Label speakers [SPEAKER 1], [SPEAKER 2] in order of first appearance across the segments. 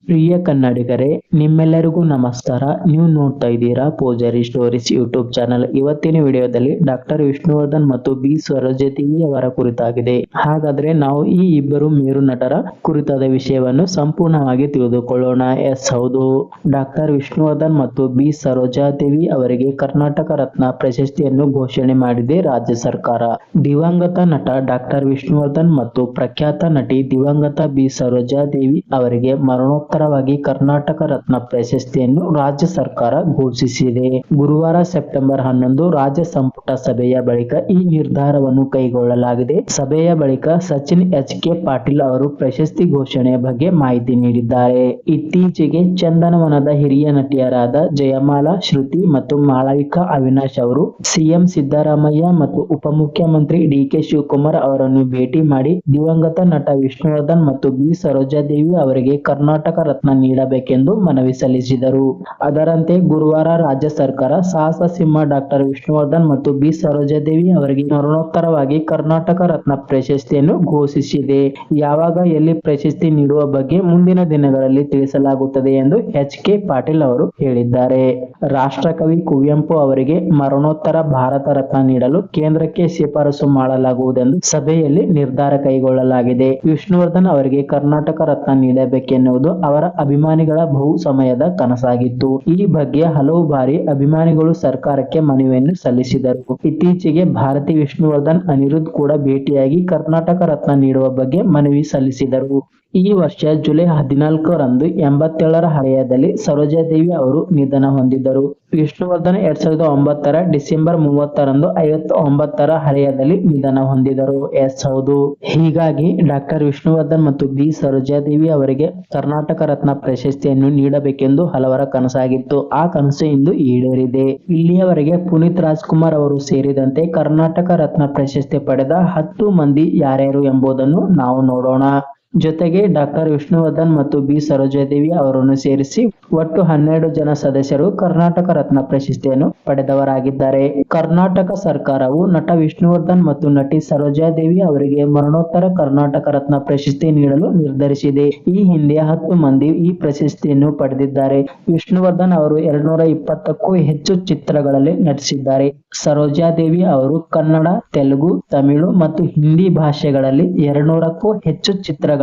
[SPEAKER 1] ಪ್ರಿಯ ಕನ್ನಡಿಗರೇ, ನಿಮ್ಮೆಲ್ಲರಿಗೂ ನಮಸ್ಕಾರ. ನೀವು ನೋಡ್ತಾ ಇದ್ದೀರಾ ಪೂಜಾರಿ ಸ್ಟೋರೀಸ್ ಯೂಟ್ಯೂಬ್ ಚಾನಲ್. ಇವತ್ತಿನ ವಿಡಿಯೋದಲ್ಲಿ ಡಾಕ್ಟರ್ ವಿಷ್ಣುವರ್ಧನ್ ಮತ್ತು ಬಿ ಸರೋಜಾದೇವಿ ಅವರ ಕುರಿತಾಗಿದೆ. ಹಾಗಾದ್ರೆ ನಾವು ಈ ಇಬ್ಬರು ಮೇರು ನಟರ ಕುರಿತಾದ ವಿಷಯವನ್ನು ಸಂಪೂರ್ಣವಾಗಿ ತಿಳಿದುಕೊಳ್ಳೋಣ. ಹೌದು, ಡಾಕ್ಟರ್ ವಿಷ್ಣುವರ್ಧನ್ ಮತ್ತು ಬಿ ಸರೋಜಾದೇವಿ ಅವರಿಗೆ ಕರ್ನಾಟಕ ರತ್ನ ಪ್ರಶಸ್ತಿಯನ್ನು ಘೋಷಣೆ ಮಾಡಿದೆ ರಾಜ್ಯ ಸರ್ಕಾರ. ದಿವಂಗತ ನಟ ಡಾಕ್ಟರ್ ವಿಷ್ಣುವರ್ಧನ್ ಮತ್ತು ಪ್ರಖ್ಯಾತ ನಟಿ ದಿವಂಗತ ಬಿ ಸರೋಜಾದೇವಿ ಅವರಿಗೆ ಮರಣೋತ್ತರವಾಗಿ ಕರ್ನಾಟಕ ರತ್ನ ಪ್ರಶಸ್ತಿಯನ್ನು ರಾಜ್ಯ ಸರ್ಕಾರ ಘೋಷಿಸಿದೆ. ಗುರುವಾರ ಸೆಪ್ಟೆಂಬರ್ 11 ರಾಜ್ಯ ಸಂಪುಟ ಸಭೆಯ ಬಳಿಕ ಈ ನಿರ್ಧಾರವನ್ನು ಕೈಗೊಳ್ಳಲಾಗಿದೆ. ಸಭೆಯ ಬಳಿಕ ಸಚಿನ್ ಎಚ್.ಕೆ. ಪಾಟೀಲ್ ಅವರು ಪ್ರಶಸ್ತಿ ಘೋಷಣೆಯ ಬಗ್ಗೆ ಮಾಹಿತಿ ನೀಡಿದ್ದಾರೆ. ಇತ್ತೀಚೆಗೆ ಚಂದನವನದ ಹಿರಿಯ ನಟಿಯರಾದ ಜಯಮಾಲಾ, ಶ್ರುತಿ ಮತ್ತು ಮಾಳವಿಕಾ ಅವಿನಾಶ್ ಅವರು ಸಿಎಂ ಸಿದ್ದರಾಮಯ್ಯ ಮತ್ತು ಉಪಮುಖ್ಯಮಂತ್ರಿ ಡಿ.ಕೆ. ಶಿವಕುಮಾರ್ ಅವರನ್ನು ಭೇಟಿ ಮಾಡಿ ದಿವಂಗತ ನಟ ವಿಷ್ಣುವರ್ಧನ್ ಮತ್ತು ಬಿ ಸರೋಜಾದೇವಿ ಅವರಿಗೆ ಕರ್ನಾಟಕ ರತ್ನ ನೀಡಬೇಕೆಂದು ಮನವಿ ಸಲ್ಲಿಸಿದರು. ಅದರಂತೆ ಗುರುವಾರ ರಾಜ್ಯ ಸರ್ಕಾರ ಸಾಹಸ ಸಿಂಹ ಡಾಕ್ಟರ್ ವಿಷ್ಣುವರ್ಧನ್ ಮತ್ತು ಬಿ ಸರೋಜಾದೇವಿ ಅವರಿಗೆ ಮರಣೋತ್ತರವಾಗಿ ಕರ್ನಾಟಕ ರತ್ನ ಪ್ರಶಸ್ತಿಯನ್ನು ಘೋಷಿಸಿದೆ. ಯಾವಾಗ, ಎಲ್ಲಿ ಪ್ರಶಸ್ತಿ ನೀಡುವ ಬಗ್ಗೆ ಮುಂದಿನ ದಿನಗಳಲ್ಲಿ ತಿಳಿಸಲಾಗುತ್ತದೆ ಎಂದು ಎಚ್.ಕೆ. ಪಾಟೀಲ್ ಅವರು ಹೇಳಿದ್ದಾರೆ. ರಾಷ್ಟ್ರಕವಿ ಕುವೆಂಪು ಅವರಿಗೆ ಮರಣೋತ್ತರ ಭಾರತ ರತ್ನ ನೀಡಲು ಕೇಂದ್ರಕ್ಕೆ ಶಿಫಾರಸು ಮಾಡಲಾಗುವುದೆಂದು ಸಭೆಯಲ್ಲಿ ನಿರ್ಧಾರ ಕೈಗೊಳ್ಳಲಾಗಿದೆ. ವಿಷ್ಣುವರ್ಧನ್ ಅವರಿಗೆ ಕರ್ನಾಟಕ ರತ್ನ ನೀಡಬೇಕೆನ್ನುವುದು ಅವರ ಅಭಿಮಾನಿಗಳ ಬಹು ಸಮಯದ ಕನಸಾಗಿತ್ತು. ಈ ಬಗ್ಗೆ ಹಲವು ಬಾರಿ ಅಭಿಮಾನಿಗಳು ಸರ್ಕಾರಕ್ಕೆ ಮನವಿಯನ್ನು ಸಲ್ಲಿಸಿದರು. ಇತ್ತೀಚೆಗೆ ಭಾರತಿ ವಿಷ್ಣುವರ್ಧನ್, ಅನಿರುದ್ಧ್ ಕೂಡ ಭೇಟಿಯಾಗಿ ಕರ್ನಾಟಕ ರತ್ನ ನೀಡುವ ಬಗ್ಗೆ ಮನವಿ ಸಲ್ಲಿಸಿದರು. ಈ ವರ್ಷ ಜುಲೈ 14 ರಂದು 87ರ ಹರೆಯದಲ್ಲಿ ಸರೋಜಾದೇವಿ ಅವರು ನಿಧನ ಹೊಂದಿದ್ದರು. ವಿಷ್ಣುವರ್ಧನ್ 2009ರ ಡಿಸೆಂಬರ್ 30 ರಂದು 59ರ ಹರೆಯದಲ್ಲಿ ನಿಧನ ಹೊಂದಿದರು. ಹೌದು, ಹೀಗಾಗಿ ಡಾಕ್ಟರ್ ವಿಷ್ಣುವರ್ಧನ್ ಮತ್ತು ಬಿ ಸರೋಜಾದೇವಿ ಅವರಿಗೆ ಕರ್ನಾಟಕ ರತ್ನ ಪ್ರಶಸ್ತಿಯನ್ನು ನೀಡಬೇಕೆಂದು ಹಲವರ ಕನಸಾಗಿತ್ತು. ಆ ಕನಸು ಇಂದು ಈಡೇರಿದೆ. ಇಲ್ಲಿಯವರೆಗೆ ಪುನೀತ್ ರಾಜ್ಕುಮಾರ್ ಅವರು ಸೇರಿದಂತೆ ಕರ್ನಾಟಕ ರತ್ನ ಪ್ರಶಸ್ತಿ ಪಡೆದ 10 ಮಂದಿ ಯಾರ್ಯಾರು ಎಂಬುದನ್ನು ನಾವು ನೋಡೋಣ. ಜೊತೆಗೆ ಡಾಕ್ಟರ್ ವಿಷ್ಣುವರ್ಧನ್ ಮತ್ತು ಬಿ ಸರೋಜಾದೇವಿ ಅವರನ್ನು ಸೇರಿಸಿ ಒಟ್ಟು 12 ಜನ ಸದಸ್ಯರು ಕರ್ನಾಟಕ ರತ್ನ ಪ್ರಶಸ್ತಿಯನ್ನು ಪಡೆದವರಾಗಿದ್ದಾರೆ. ಕರ್ನಾಟಕ ಸರ್ಕಾರವು ನಟ ವಿಷ್ಣುವರ್ಧನ್ ಮತ್ತು ನಟಿ ಸರೋಜಾದೇವಿ ಅವರಿಗೆ ಮರಣೋತ್ತರ ಕರ್ನಾಟಕ ರತ್ನ ಪ್ರಶಸ್ತಿ ನೀಡಲು ನಿರ್ಧರಿಸಿದೆ. ಈ ಹಿಂದೆ 10 ಮಂದಿ ಈ ಪ್ರಶಸ್ತಿಯನ್ನು ಪಡೆದಿದ್ದಾರೆ. ವಿಷ್ಣುವರ್ಧನ್ ಅವರು 220ಕ್ಕೂ ಹೆಚ್ಚು ಚಿತ್ರಗಳಲ್ಲಿ ನಟಿಸಿದ್ದಾರೆ. ಸರೋಜಾದೇವಿ ಅವರು ಕನ್ನಡ, ತೆಲುಗು, ತಮಿಳು ಮತ್ತು ಹಿಂದಿ ಭಾಷೆಗಳಲ್ಲಿ 200ಕ್ಕೂ ಹೆಚ್ಚು ಚಿತ್ರಗಳಲ್ಲಿ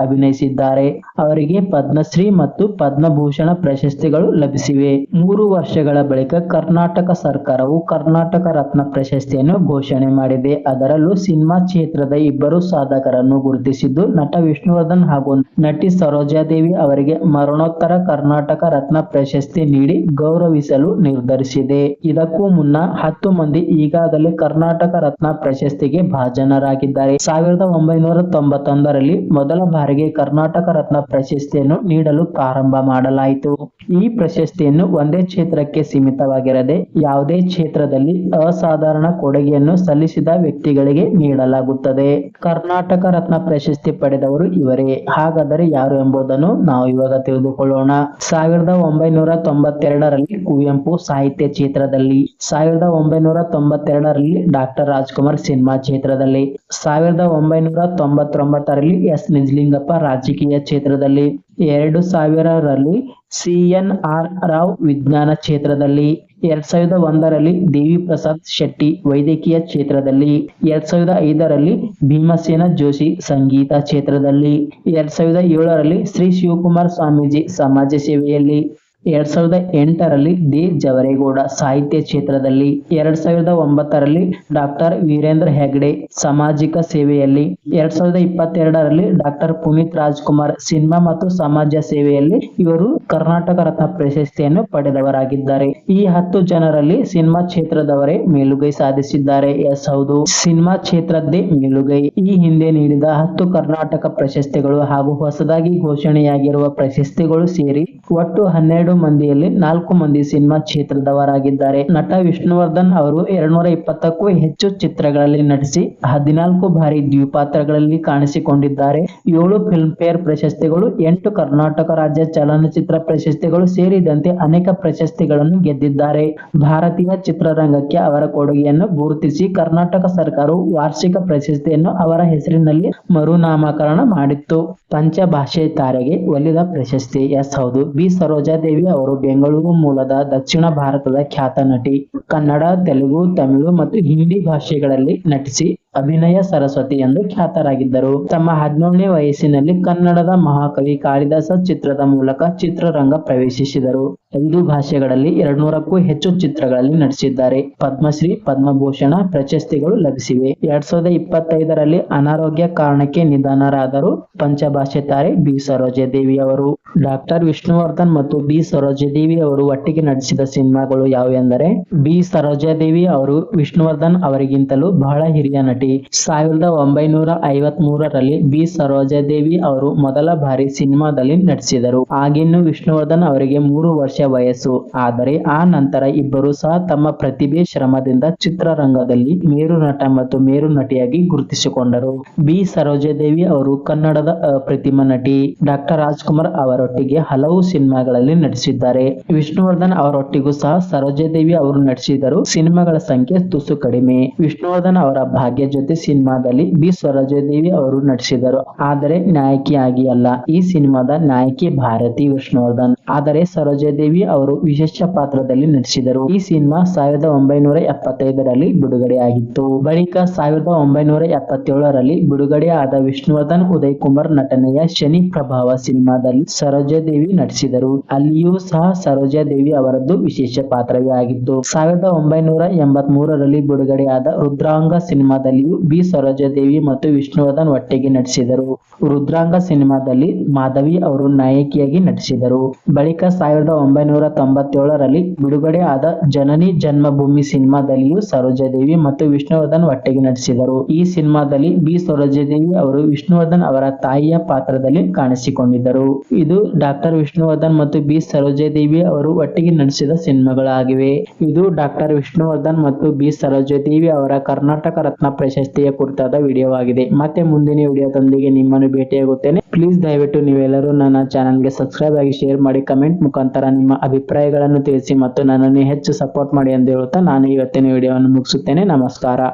[SPEAKER 1] ಅಭಿನಯಿಸಿದ್ದಾರೆ. ಅವರಿಗೆ ಪದ್ಮಶ್ರೀ ಮತ್ತು ಪದ್ಮಭೂಷಣ ಪ್ರಶಸ್ತಿಗಳು ಲಭಿಸಿವೆ. 3 ವರ್ಷಗಳ ಬಳಿಕ ಕರ್ನಾಟಕ ಸರ್ಕಾರವು ಕರ್ನಾಟಕ ರತ್ನ ಪ್ರಶಸ್ತಿಯನ್ನು ಘೋಷಣೆ ಮಾಡಿದೆ. ಅದರಲ್ಲೂ ಸಿನಿಮಾ ಕ್ಷೇತ್ರದ ಇಬ್ಬರು ಸಾಧಕರನ್ನು ಗುರುತಿಸಿದ್ದು, ನಟ ವಿಷ್ಣುವರ್ಧನ್ ಹಾಗೂ ನಟಿ ಸರೋಜಾದೇವಿ ಅವರಿಗೆ ಮರಣೋತ್ತರ ಕರ್ನಾಟಕ ರತ್ನ ಪ್ರಶಸ್ತಿ ನೀಡಿ ಗೌರವಿಸಲು ನಿರ್ಧರಿಸಿದೆ. ಇದಕ್ಕೂ ಮುನ್ನ 10 ಮಂದಿ ಈಗಾಗಲೇ ಕರ್ನಾಟಕ ರತ್ನ ಪ್ರಶಸ್ತಿಗೆ ಭಾಜನರಾಗಿದ್ದಾರೆ. 1991ರಲ್ಲಿ ಮೊದಲ ಬಾರಿಗೆ ಕರ್ನಾಟಕ ರತ್ನ ಪ್ರಶಸ್ತಿಯನ್ನು ನೀಡಲು ಪ್ರಾರಂಭ ಮಾಡಲಾಯಿತು. ಈ ಪ್ರಶಸ್ತಿಯನ್ನು ಒಂದೇ ಕ್ಷೇತ್ರಕ್ಕೆ ಸೀಮಿತವಾಗಿರದೆ ಯಾವುದೇ ಕ್ಷೇತ್ರದಲ್ಲಿ ಅಸಾಧಾರಣ ಕೊಡುಗೆಯನ್ನು ಸಲ್ಲಿಸಿದ ವ್ಯಕ್ತಿಗಳಿಗೆ ನೀಡಲಾಗುತ್ತದೆ. ಕರ್ನಾಟಕ ರತ್ನ ಪ್ರಶಸ್ತಿ ಪಡೆದವರು ಇವರೇ. ಹಾಗಾದರೆ ಯಾರು ಎಂಬುದನ್ನು ನಾವು ಇವಾಗ ತಿಳಿದುಕೊಳ್ಳೋಣ. 1992ರಲ್ಲಿ ಕುವೆಂಪು ಸಾಹಿತ್ಯ ಕ್ಷೇತ್ರದಲ್ಲಿ, 1992ರಲ್ಲಿ ಡಾಕ್ಟರ್ ರಾಜ್ಕುಮಾರ್ ಸಿನಿಮಾ ಕ್ಷೇತ್ರದಲ್ಲಿ, 1999ರಲ್ಲಿ ಎಸ್ ನಿಜಲಿಂಗಪ್ಪ ರಾಜಕೀಯ ಕ್ಷೇತ್ರದಲ್ಲಿ, 2000ರಲ್ಲಿ ಸಿ.ಎನ್.ಆರ್. ರಾವ್ ವಿಜ್ಞಾನ ಕ್ಷೇತ್ರದಲ್ಲಿ, 2001ರಲ್ಲಿ ದೇವಿ ಪ್ರಸಾದ್ ಶೆಟ್ಟಿ ವೈದ್ಯಕೀಯ ಕ್ಷೇತ್ರದಲ್ಲಿ, 2005ರಲ್ಲಿ ಭೀಮಸೇನ ಜೋಶಿ ಸಂಗೀತ ಕ್ಷೇತ್ರದಲ್ಲಿ, 2007ರಲ್ಲಿ ಶ್ರೀ ಶಿವಕುಮಾರ ಸ್ವಾಮೀಜಿ ಸಮಾಜ ಸೇವೆಯಲ್ಲಿ, 2008ರಲ್ಲಿ ದೇ ಜವರೇಗೌಡ ಸಾಹಿತ್ಯ ಕ್ಷೇತ್ರದಲ್ಲಿ, 2009ರಲ್ಲಿ ಡಾಕ್ಟರ್ ವೀರೇಂದ್ರ ಹೆಗ್ಡೆ ಸಾಮಾಜಿಕ ಸೇವೆಯಲ್ಲಿ, 2022ರಲ್ಲಿ ಡಾಕ್ಟರ್ ಪುನೀತ್ ರಾಜ್ಕುಮಾರ್ ಸಿನಿಮಾ ಮತ್ತು ಸಮಾಜ ಸೇವೆಯಲ್ಲಿ ಇವರು ಕರ್ನಾಟಕ ರತ್ನ ಪ್ರಶಸ್ತಿಯನ್ನು ಪಡೆದವರಾಗಿದ್ದಾರೆ. ಈ 10 ಜನರಲ್ಲಿ ಸಿನಿಮಾ ಕ್ಷೇತ್ರದವರೇ ಮೇಲುಗೈ ಸಾಧಿಸಿದ್ದಾರೆ. ಹೌದು, ಸಿನಿಮಾ ಕ್ಷೇತ್ರದ್ದೇ ಮೇಲುಗೈ. ಈ ಹಿಂದೆ ನೀಡಿದ 10 ಕರ್ನಾಟಕ ಪ್ರಶಸ್ತಿಗಳು ಹಾಗೂ ಹೊಸದಾಗಿ ಘೋಷಣೆಯಾಗಿರುವ ಪ್ರಶಸ್ತಿಗಳು ಸೇರಿ ಒಟ್ಟು 12 ಮಂದಿಯಲ್ಲಿ 4 ಮಂದಿ ಸಿನಿಮಾ ಕ್ಷೇತ್ರದವರಾಗಿದ್ದಾರೆ. ನಟ ವಿಷ್ಣುವರ್ಧನ್ ಅವರು 220ಕ್ಕೂ ಹೆಚ್ಚು ಚಿತ್ರಗಳಲ್ಲಿ ನಟಿಸಿ 14 ಬಾರಿ ದ್ವಿಪಾತ್ರಗಳಲ್ಲಿ ಕಾಣಿಸಿಕೊಂಡಿದ್ದಾರೆ. 7 ಫಿಲ್ಮ್ ಫೇರ್ ಪ್ರಶಸ್ತಿಗಳು, 8 ಕರ್ನಾಟಕ ರಾಜ್ಯ ಚಲನಚಿತ್ರ ಪ್ರಶಸ್ತಿಗಳು ಸೇರಿದಂತೆ ಅನೇಕ ಪ್ರಶಸ್ತಿಗಳನ್ನು ಗೆದ್ದಿದ್ದಾರೆ. ಭಾರತೀಯ ಚಿತ್ರರಂಗಕ್ಕೆ ಅವರ ಕೊಡುಗೆಯನ್ನು ಗುರುತಿಸಿ ಕರ್ನಾಟಕ ಸರ್ಕಾರವು ವಾರ್ಷಿಕ ಪ್ರಶಸ್ತಿಯನ್ನು ಅವರ ಹೆಸರಿನಲ್ಲಿ ಮರುನಾಮಕರಣ ಮಾಡಿತ್ತು. ಪಂಚಭಾಷೆ ತಾರೆಗೆ ಒಲಿದ ಪ್ರಶಸ್ತಿ. ಎಸ್ ಹೌದು, ಬಿ ಸರೋಜಾದೇವಿ ಅವರು ಬೆಂಗಳೂರು ಮೂಲದ ದಕ್ಷಿಣ ಭಾರತದ ಖ್ಯಾತ ನಟಿ. ಕನ್ನಡ, ತೆಲುಗು, ತಮಿಳು ಮತ್ತು ಹಿಂದಿ ಭಾಷೆಗಳಲ್ಲಿ ನಟಿಸಿ ಅಭಿನಯ ಸರಸ್ವತಿ ಎಂದು ಖ್ಯಾತರಾಗಿದ್ದರು. ತಮ್ಮ 17ನೇ ವಯಸ್ಸಿನಲ್ಲಿ ಕನ್ನಡದ ಮಹಾಕವಿ ಕಾಳಿದಾಸ ಚಿತ್ರದ ಮೂಲಕ ಚಿತ್ರರಂಗ ಪ್ರವೇಶಿಸಿದರು. 5 ಭಾಷೆಗಳಲ್ಲಿ 200ಕ್ಕೂ ಹೆಚ್ಚು ಚಿತ್ರಗಳಲ್ಲಿ ನಟಿಸಿದ್ದಾರೆ. ಪದ್ಮಶ್ರೀ, ಪದ್ಮಭೂಷಣ ಪ್ರಶಸ್ತಿಗಳು ಲಭಿಸಿವೆ. 2025ರಲ್ಲಿ ಅನಾರೋಗ್ಯ ಕಾರಣಕ್ಕೆ ನಿಧನರಾದರು. ಪಂಚಭಾಷೆ ತಾರೆ ಬಿ ಸರೋಜಾದೇವಿ ಅವರು. ಡಾಕ್ಟರ್ ವಿಷ್ಣುವರ್ಧನ್ ಮತ್ತು ಬಿ ಸರೋಜಾದೇವಿ ಅವರು ಒಟ್ಟಿಗೆ ನಟಿಸಿದ ಸಿನಿಮಾಗಳು ಯಾವುವೆಂದರೆ, ಬಿ ಸರೋಜಾದೇವಿ ಅವರು ವಿಷ್ಣುವರ್ಧನ್ ಅವರಿಗಿಂತಲೂ ಬಹಳ ಹಿರಿಯ ನಟಿ. 1953ರಲ್ಲಿ ಬಿ ಸರೋಜಾದೇವಿ ಅವರು ಮೊದಲ ಬಾರಿ ಸಿನಿಮಾದಲ್ಲಿ ನಟಿಸಿದರು. ಆಗಿನ್ನೂ ವಿಷ್ಣುವರ್ಧನ್ ಅವರಿಗೆ 3 ವರ್ಷ ವಯಸ್ಸು. ಆದರೆ ಆ ನಂತರ ಇಬ್ಬರು ಸಹ ತಮ್ಮ ಪ್ರತಿಭೆ, ಶ್ರಮದಿಂದ ಚಿತ್ರರಂಗದಲ್ಲಿ ಮೇರು ನಟ ಮತ್ತು ಮೇರು ನಟಿಯಾಗಿ ಗುರುತಿಸಿಕೊಂಡರು. ಬಿ ಸರೋಜಾದೇವಿ ಅವರು ಕನ್ನಡದ ಅಪ್ರತಿಮ ನಟಿ. ಡಾಕ್ಟರ್ ರಾಜ್ಕುಮಾರ್ ಅವರೊಟ್ಟಿಗೆ ಹಲವು ಸಿನಿಮಾಗಳಲ್ಲಿ ನಟಿಸಿದ್ದಾರೆ. ವಿಷ್ಣುವರ್ಧನ್ ಅವರೊಟ್ಟಿಗೂ ಸಹ ಸರೋಜಾದೇವಿ ಅವರು ನಟಿಸಿದರು. ಸಿನಿಮಾಗಳ ಸಂಖ್ಯೆ ತುಸು ಕಡಿಮೆ. ವಿಷ್ಣುವರ್ಧನ್ ಅವರ ಭಾಗ್ಯ ಜೊತೆ ಸಿನಿಮಾದಲ್ಲಿ ಬಿ ಸರೋಜಾದೇವಿ ಅವರು ನಟಿಸಿದರು, ಆದರೆ ನಾಯಕಿಯಾಗಿ ಅಲ್ಲ. ಈ ಸಿನಿಮಾದ ನಾಯಕಿ ಭಾರತಿ ವಿಷ್ಣುವರ್ಧನ್, ಆದರೆ ಸರೋಜಾದೇವಿ ಅವರು ವಿಶೇಷ ಪಾತ್ರದಲ್ಲಿ ನಟಿಸಿದರು. ಈ ಸಿನಿಮಾ 1975ರಲ್ಲಿ ಬಿಡುಗಡೆಯಾಗಿತ್ತು. ಬಳಿಕ 1977ರಲ್ಲಿ ಬಿಡುಗಡೆ ಆದ ವಿಷ್ಣುವರ್ಧನ್ ಉದಯ್ ಕುಮಾರ್ ನಟನೆಯ ಶನಿ ಪ್ರಭಾವ ಸಿನಿಮಾದಲ್ಲಿ ಸರೋಜಾದೇವಿ ನಟಿಸಿದರು. ಅಲ್ಲಿಯೂ ಸಹ ಸರೋಜಾದೇವಿ ಅವರದ್ದು ವಿಶೇಷ ಪಾತ್ರವೇ ಆಗಿತ್ತು. 1983ರಲ್ಲಿ ಬಿಡುಗಡೆಯಾದ ರುದ್ರಾಂಗ ಸಿನಿಮಾದಲ್ಲಿಯೂ ಬಿ ಸರೋಜಾದೇವಿ ಮತ್ತು ವಿಷ್ಣುವರ್ಧನ್ ಒಟ್ಟಿಗೆ ನಟಿಸಿದರು. ರುದ್ರಾಂಗ ಸಿನಿಮಾದಲ್ಲಿ ಮಾಧವಿ ಅವರು ನಾಯಕಿಯಾಗಿ ನಟಿಸಿದರು. ಬಳಿಕ 1997ರಲ್ಲಿ ಬಿಡುಗಡೆ ಆದ ಜನನಿ ಜನ್ಮಭೂಮಿ ಸಿನಿಮಾದಲ್ಲಿಯೂ ಸರೋಜಾದೇವಿ ಮತ್ತು ವಿಷ್ಣುವರ್ಧನ್ ಒಟ್ಟಿಗೆ ನಟಿಸಿದರು. ಈ ಸಿನಿಮಾದಲ್ಲಿ ಬಿ ಸರೋಜಾದೇವಿ ಅವರು ವಿಷ್ಣುವರ್ಧನ್ ಅವರ ತಾಯಿಯ ಪಾತ್ರದಲ್ಲಿ ಕಾಣಿಸಿಕೊಂಡಿದ್ದರು. ಇದು ಡಾಕ್ಟರ್ ವಿಷ್ಣುವರ್ಧನ್ ಮತ್ತು ಬಿ ಸರೋಜಾದೇವಿ ಅವರು ಒಟ್ಟಿಗೆ ನಟಿಸಿದ ಸಿನಿಮಾಗಳಾಗಿವೆ. ಇದು ಡಾಕ್ಟರ್ ವಿಷ್ಣುವರ್ಧನ್ ಮತ್ತು ಬಿ ಸರೋಜಾದೇವಿ ಅವರ ಕರ್ನಾಟಕ ರತ್ನ ಪ್ರಶಸ್ತಿಯ ಕುರಿತಾದ ವಿಡಿಯೋವಾಗಿದೆ. ಮತ್ತೆ ಮುಂದಿನ ವಿಡಿಯೋದೊಂದಿಗೆ ನಿಮ್ಮನ್ನು ಭೇಟಿಯಾಗುತ್ತೇನೆ. ಪ್ಲೀಸ್ ದಯವಿಟ್ಟು ನೀವೆಲ್ಲರೂ ನನ್ನ ಚಾನಲ್ಗೆ ಸಬ್ಸ್ಕ್ರೈಬ್ ಆಗಿ, ಶೇರ್ ಮಾಡಿ, ಕಮೆಂಟ್ ಮುಖಾಂತರ ನಿಮ್ಮ ಅಭಿಪ್ರಾಯಗಳನ್ನು ತಿಳಿಸಿ ಮತ್ತು ನನ್ನನ್ನು ಹೆಚ್ಚು ಸಪೋರ್ಟ್ ಮಾಡಿ ಎಂದು ಹೇಳುತ್ತಾ ನಾನು ಇವತ್ತಿನ ವಿಡಿಯೋವನ್ನು ಮುಗಿಸುತ್ತೇನೆ. ನಮಸ್ಕಾರ.